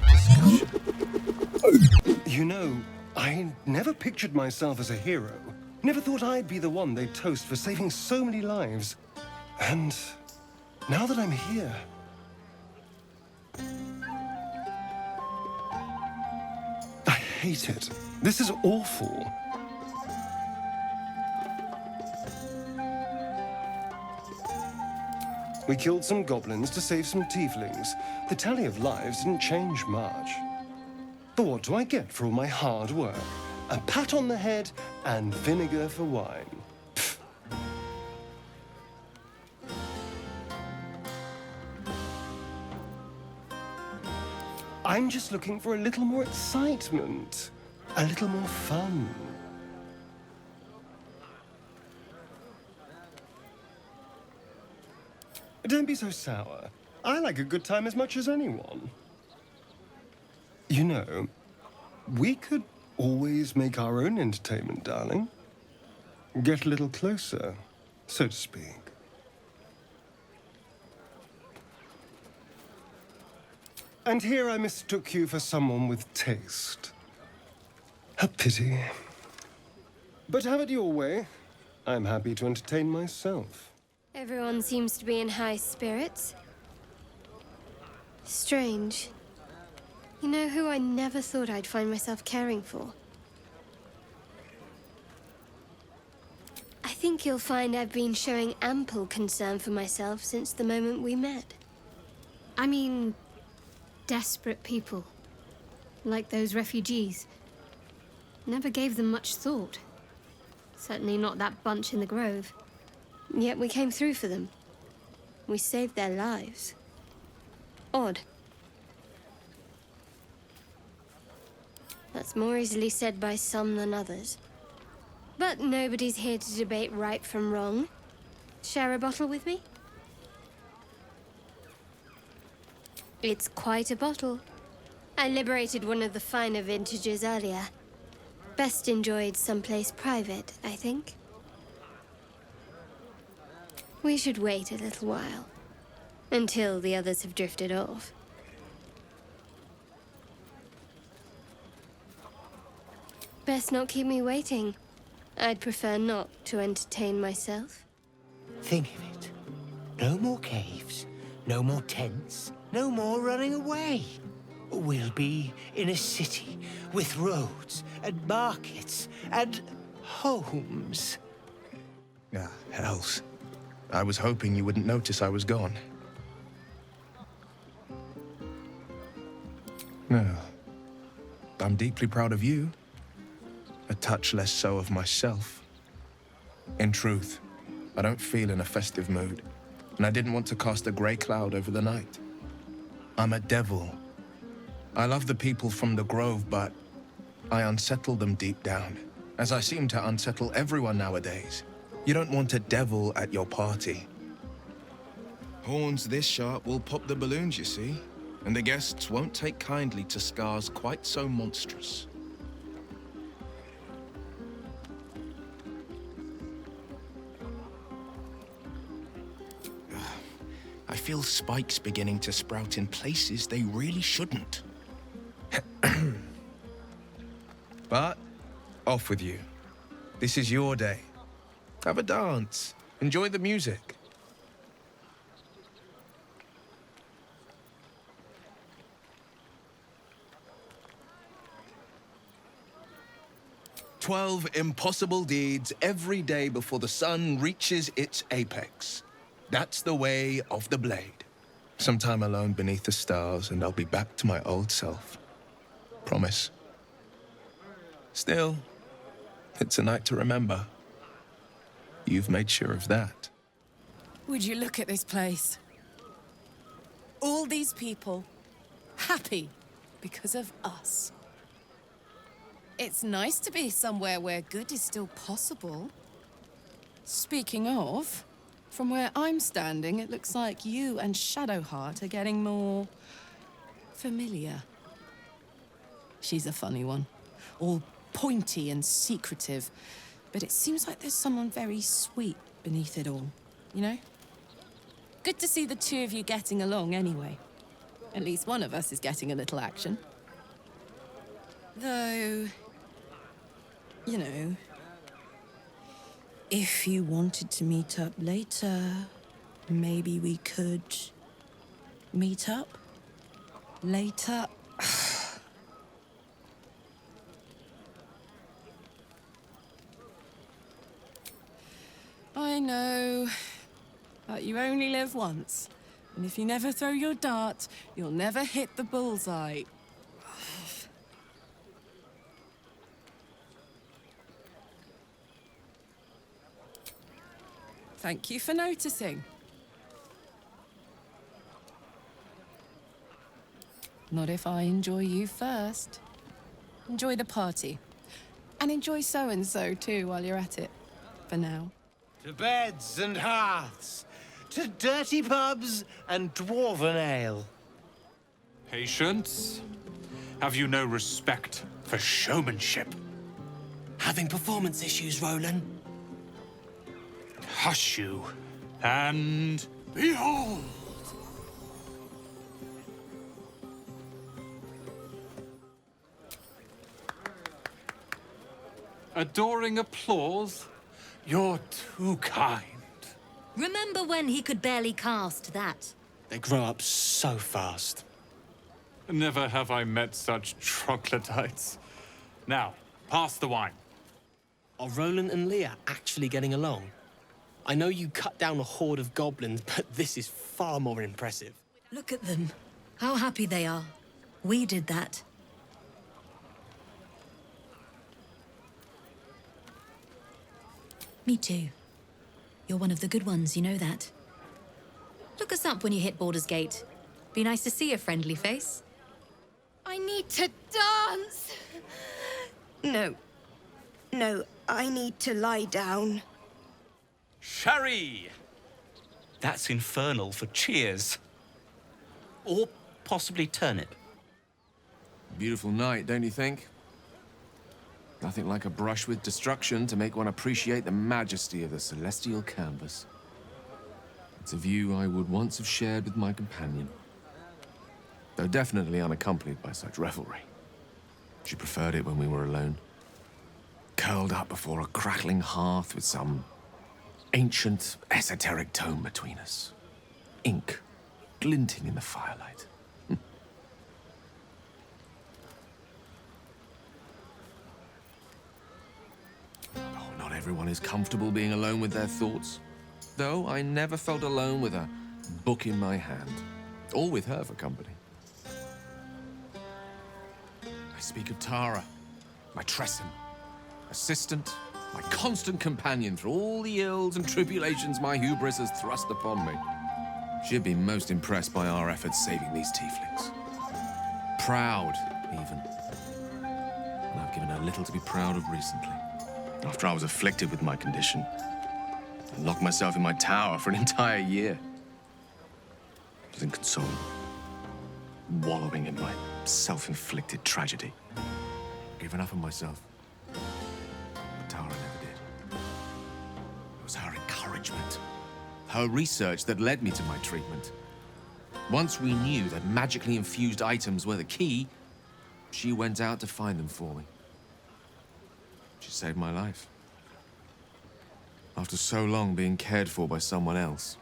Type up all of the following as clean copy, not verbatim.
private discussion. You know, I never pictured myself as a hero. Never thought I'd be the one they'd toast for saving so many lives. And now that I'm here... I hate it. This is awful. We killed some goblins to save some tieflings. The tally of lives didn't change much. But what do I get for all my hard work? A pat on the head and vinegar for wine. Pfft. I'm just looking for a little more excitement, a little more fun. Don't be so sour. I like a good time as much as anyone. You know, we could always make our own entertainment, darling. Get a little closer, so to speak. And here I mistook you for someone with taste. A pity. But have it your way. I'm happy to entertain myself. Everyone seems to be in high spirits. Strange. You know who I never thought I'd find myself caring for? I think you'll find I've been showing ample concern for myself since the moment we met. I mean, desperate people. Like those refugees. Never gave them much thought. Certainly not that bunch in the grove. Yet we came through for them. We saved their lives. Odd. That's more easily said by some than others. But nobody's here to debate right from wrong. Share a bottle with me? It's quite a bottle. I liberated one of the finer vintages earlier. Best enjoyed someplace private, I think. We should wait a little while, until the others have drifted off. Best not keep me waiting. I'd prefer not to entertain myself. Think of it. No more caves, no more tents, no more running away. We'll be in a city with roads and markets and homes. Ah, hells. I was hoping you wouldn't notice I was gone. No. I'm deeply proud of you. A touch less so of myself. In truth, I don't feel in a festive mood, and I didn't want to cast a grey cloud over the night. I'm a devil. I love the people from the Grove, but I unsettle them deep down, as I seem to unsettle everyone nowadays. You don't want a devil at your party. Horns this sharp will pop the balloons, you see, and the guests won't take kindly to scars quite so monstrous. I feel spikes beginning to sprout in places they really shouldn't. But, off with you. This is your day. Have a dance. Enjoy the music. "12 impossible deeds every day before the sun reaches its apex. That's the way of the blade. Some time alone beneath the stars, and I'll be back to my old self. Promise. Still, it's a night to remember. You've made sure of that." Would you look at this place? All these people, happy because of us. It's nice to be somewhere where good is still possible. Speaking of, from where I'm standing, it looks like you and Shadowheart are getting more familiar. She's a funny one, all pointy and secretive, but it seems like there's someone very sweet beneath it all, you know? Good to see the two of you getting along anyway. At least one of us is getting a little action. Though, you know, if you wanted to meet up later, maybe we could meet up later. I know, but you only live once. And if you never throw your dart, you'll never hit the bullseye. Thank you for noticing. Not if I enjoy you first. Enjoy the party. And enjoy so-and-so too while you're at it. For now. To beds and hearths, to dirty pubs and dwarven ale. Patience? Have you no respect for showmanship? Having performance issues, Roland. Hush you, and behold! Adoring applause? You're too kind. Remember when he could barely cast that? They grow up so fast. Never have I met such troglodytes. Now, pass the wine. Are Roland and Leah actually getting along? I know you cut down a horde of goblins, but this is far more impressive. Look at them. How happy they are. We did that. Me too. You're one of the good ones, you know that. Look us up when you hit Baldurs Gate. Be nice to see a friendly face. I need to dance! No. No, I need to lie down. Sherry! That's infernal for cheers. Or possibly turnip. Beautiful night, don't you think? Nothing like a brush with destruction to make one appreciate the majesty of the celestial canvas. It's a view I would once have shared with my companion, though definitely unaccompanied by such revelry. She preferred it when we were alone, curled up before a crackling hearth with some ancient, esoteric tome between us. Ink glinting in the firelight. Oh, not everyone is comfortable being alone with their thoughts. Though I never felt alone with a book in my hand, or with her for company. I speak of Tara, my Tresson, assistant, my constant companion through all the ills and tribulations my hubris has thrust upon me. She'd been most impressed by our efforts saving these Tieflings. Proud, even. And I've given her little to be proud of recently. After I was afflicted with my condition, and locked myself in my tower for an entire year. It was inconsolable, wallowing in my self-inflicted tragedy. Given up on myself. But Tara never did. It was her encouragement, her research that led me to my treatment. Once we knew that magically infused items were the key, she went out to find them for me. She saved my life. After so long being cared for by someone else,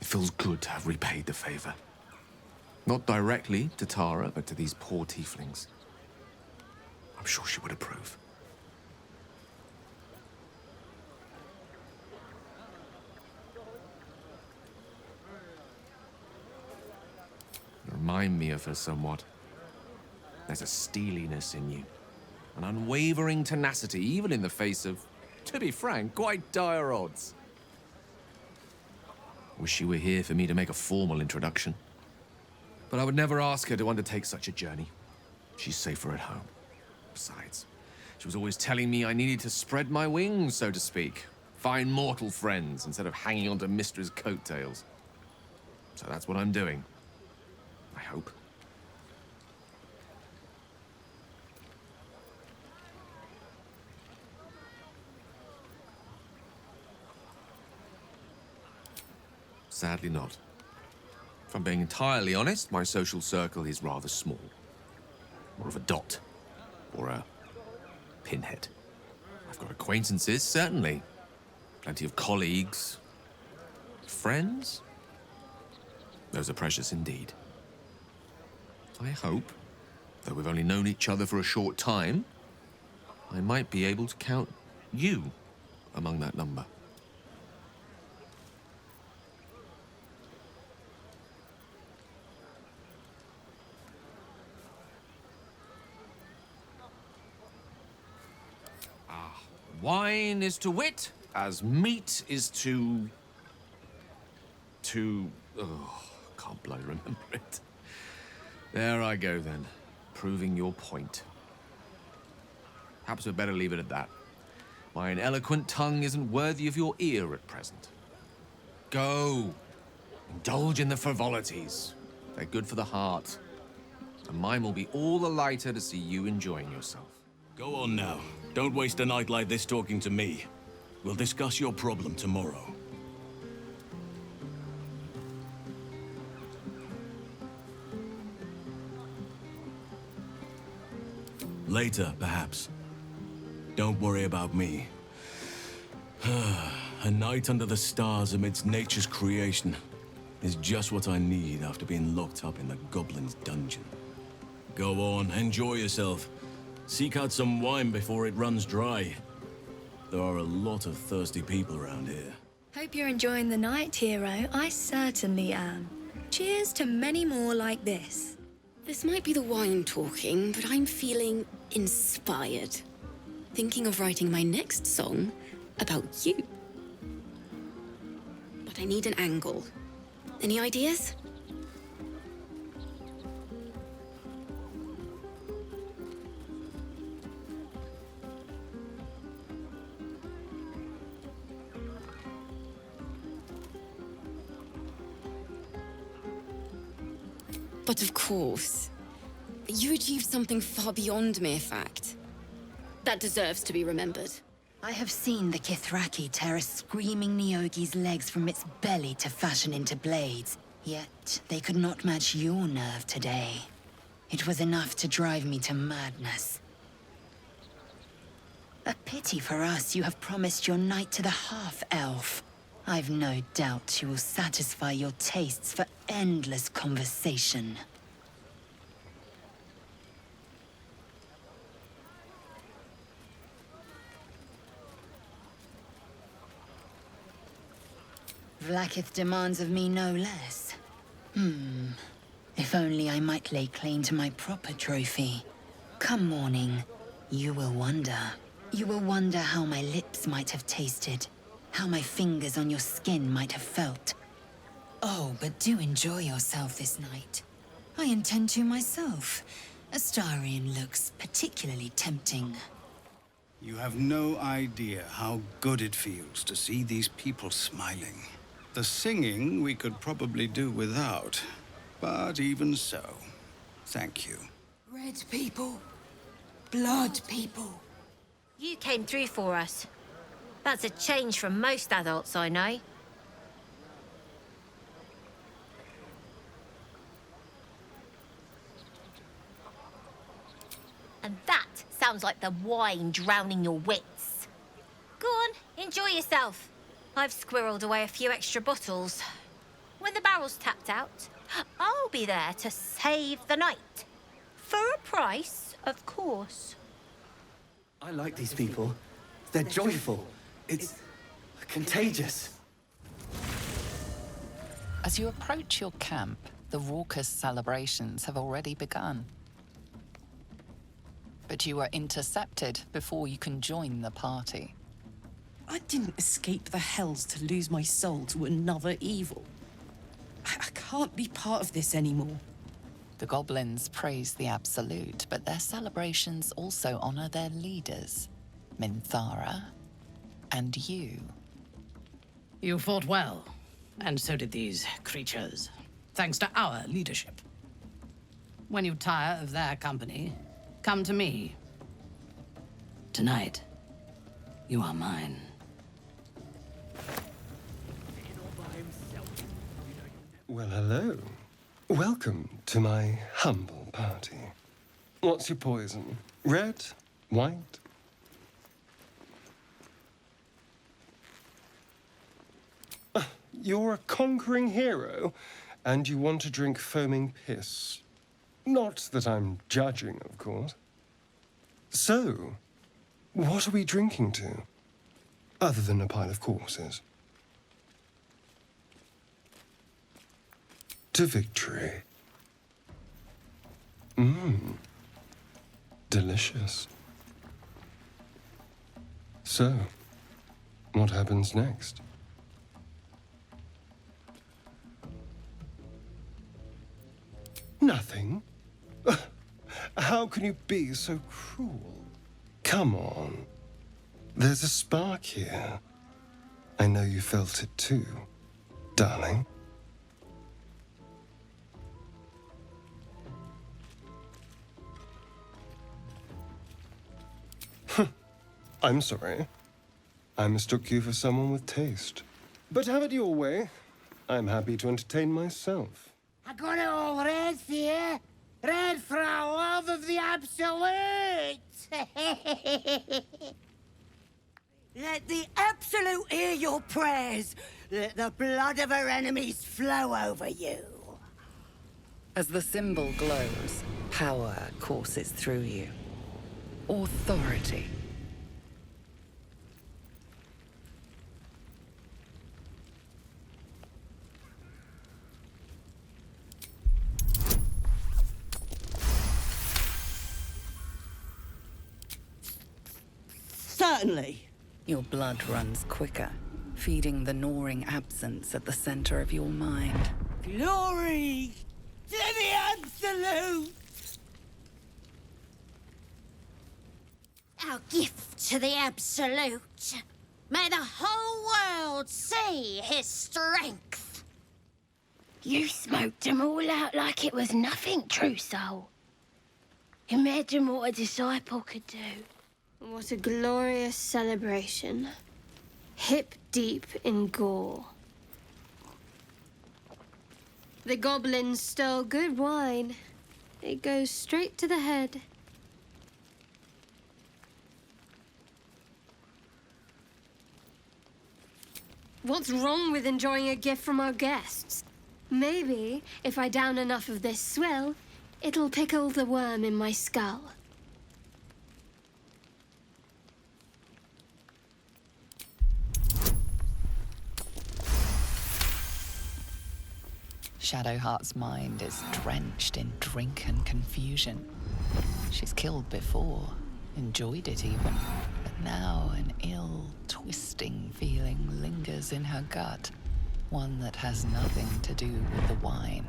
it feels good to have repaid the favor. Not directly to Tara, but to these poor Tieflings. I'm sure she would approve. You remind me of her somewhat. There's a steeliness in you, an unwavering tenacity, even in the face of, to be frank, quite dire odds. Wish she were here for me to make a formal introduction. But I would never ask her to undertake such a journey. She's safer at home. Besides, she was always telling me I needed to spread my wings, so to speak. Find mortal friends instead of hanging onto Mistra's coattails. So that's what I'm doing. I hope. Sadly not. If I'm being entirely honest, my social circle is rather small. More of a dot. Or a pinhead. I've got acquaintances, certainly. Plenty of colleagues. Friends? Those are precious indeed. I hope, though we've only known each other for a short time, I might be able to count you among that number. Wine is to wit as meat is to... Oh, can't bloody remember it. There I go then, proving your point. Perhaps we'd better leave it at that. My ineloquent tongue isn't worthy of your ear at present. Go. Indulge in the frivolities. They're good for the heart. And mine will be all the lighter to see you enjoying yourself. Go on now. Don't waste a night like this talking to me. We'll discuss your problem tomorrow. Later, perhaps. Don't worry about me. A night under the stars amidst nature's creation is just what I need after being locked up in the Goblin's dungeon. Go on, enjoy yourself. Seek out some wine before it runs dry. There are a lot of thirsty people around here. Hope you're enjoying the night, hero. I certainly am. Cheers to many more like this. This might be the wine talking, but I'm feeling inspired. Thinking of writing my next song about you. But I need an angle. Any ideas? But of course, you achieved something far beyond mere fact. That deserves to be remembered. I have seen the Kithraki tear a screaming Nyogi's legs from its belly to fashion into blades. Yet, they could not match your nerve today. It was enough to drive me to madness. A pity for us you have promised your night to the half-elf. I've no doubt she will satisfy your tastes for endless conversation. Vlaakith demands of me no less. If only I might lay claim to my proper trophy. Come morning, you will wonder. You will wonder how my lips might have tasted. How my fingers on your skin might have felt. Oh, but do enjoy yourself this night. I intend to myself. Astarion looks particularly tempting. You have no idea how good it feels to see these people smiling. The singing we could probably do without, but even so, thank you. Red people. Blood people. You came through for us. That's a change from most adults I know. And that sounds like the wine drowning your wits. Go on, enjoy yourself. I've squirreled away a few extra bottles. When the barrel's tapped out, I'll be there to save the night. For a price, of course. I like these people. They're joyful. It's contagious. As you approach your camp, the raucous celebrations have already begun. But you are intercepted before you can join the party. I didn't escape the hells to lose my soul to another evil. I can't be part of this anymore. The goblins praise the Absolute, but their celebrations also honor their leaders, Minthara and you. You fought well, and so did these creatures, thanks to our leadership. When you tire of their company, come to me. Tonight, you are mine. Well, hello. Welcome to my humble party. What's your poison? Red? White? You're a conquering hero, and you want to drink foaming piss. Not that I'm judging, of course. So, what are we drinking to? Other than a pile of corpses. To victory. Mmm. Delicious. So, what happens next? Nothing. How can you be so cruel? Come on. There's a spark here. I know you felt it too, darling. I'm sorry. I mistook you for someone with taste. But have it your way. I'm happy to entertain myself. I got it all red here. Red for our love of the absolute. Let the absolute hear your prayers. Let the blood of our enemies flow over you. As the symbol glows, power courses through you. Authority. Certainly. Your blood runs quicker, feeding the gnawing absence at the center of your mind. Glory to the absolute. Our gift to the absolute. May the whole world see his strength. You smoked them all out like it was nothing, true soul. Imagine what a disciple could do. What a glorious celebration. Hip deep in gore. The goblins stole good wine. It goes straight to the head. What's wrong with enjoying a gift from our guests? Maybe, if I down enough of this swill, it'll pickle the worm in my skull. Shadowheart's mind is drenched in drink and confusion. She's killed before, enjoyed it even, but now an ill, twisting feeling lingers in her gut, one that has nothing to do with the wine.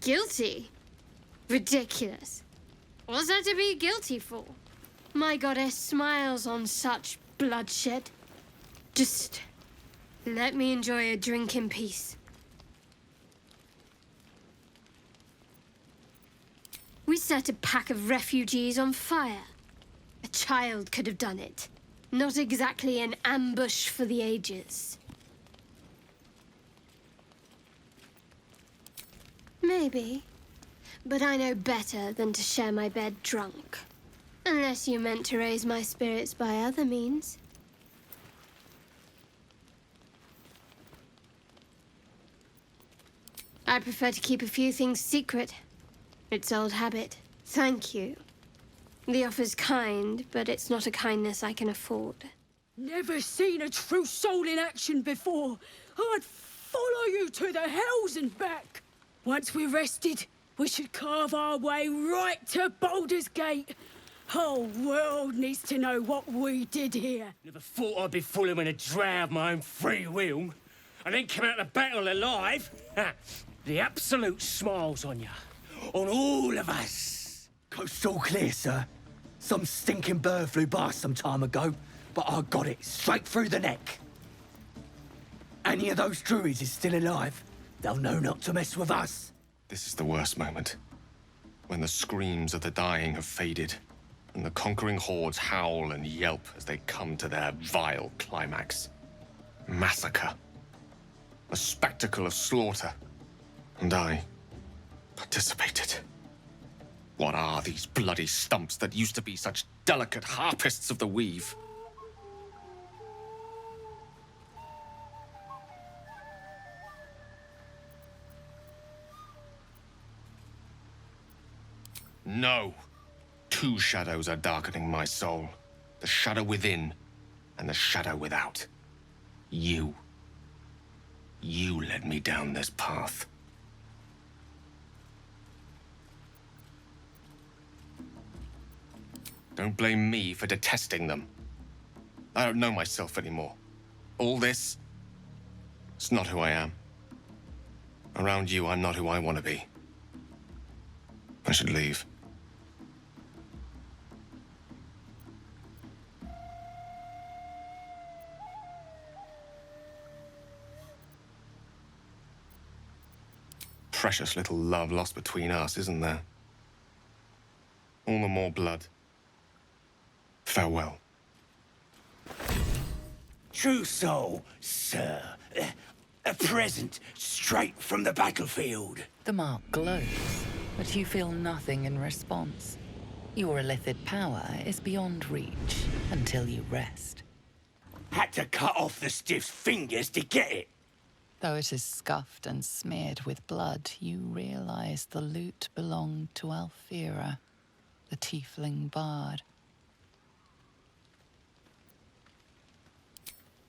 Guilty? Ridiculous. What's that to be guilty for? My goddess smiles on such bloodshed. Just let me enjoy a drink in peace. We set a pack of refugees on fire. A child could have done it. Not exactly an ambush for the ages. Maybe. But I know better than to share my bed drunk. Unless you meant to raise my spirits by other means. I prefer to keep a few things secret. It's old habit. Thank you. The offer's kind, but it's not a kindness I can afford. Never seen a true soul in action before. I'd follow you to the hells and back. Once we're rested, we should carve our way right to Baldurs Gate. Whole world needs to know what we did here. Never thought I'd be following a drow of my own free will, and then come out of battle alive. The absolute smiles on you. On all of us. Coast's all clear, sir. Some stinking bird flew by some time ago, but I got it straight through the neck. Any of those druids is still alive, they'll know not to mess with us. This is the worst moment. When the screams of the dying have faded, and the conquering hordes howl and yelp as they come to their vile climax. Massacre. a spectacle of slaughter. And I participated. What are these bloody stumps that used to be such delicate harpists of the weave? No. Two shadows are darkening my soul. The shadow within and the shadow without. You. You led me down this path. Don't blame me for detesting them. I don't know myself anymore. All this, it's not who I am. Around you, I'm not who I want to be. I should leave. Precious little love lost between us, isn't there? All the more blood. Farewell. True soul, sir. A present straight from the battlefield. The mark glows, but you feel nothing in response. Your illithid power is beyond reach until you rest. Had to cut off the stiff's fingers to get it. Though it is scuffed and smeared with blood, you realize the loot belonged to Alfira, the Tiefling bard.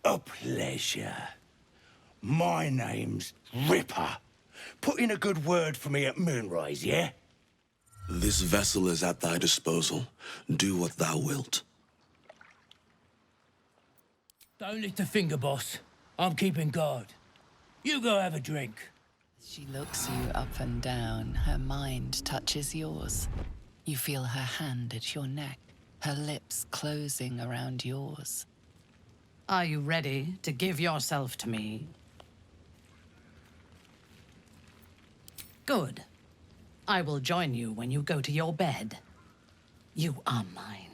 A pleasure. My name's Ripper. Put in a good word for me at Moonrise, yeah? This vessel is at thy disposal. Do what thou wilt. Don't lift a finger, boss. I'm keeping guard. You go have a drink. She looks you up and down. Her mind touches yours. You feel her hand at your neck, her lips closing around yours. Are you ready to give yourself to me? Good. I will join you when you go to your bed. You are mine.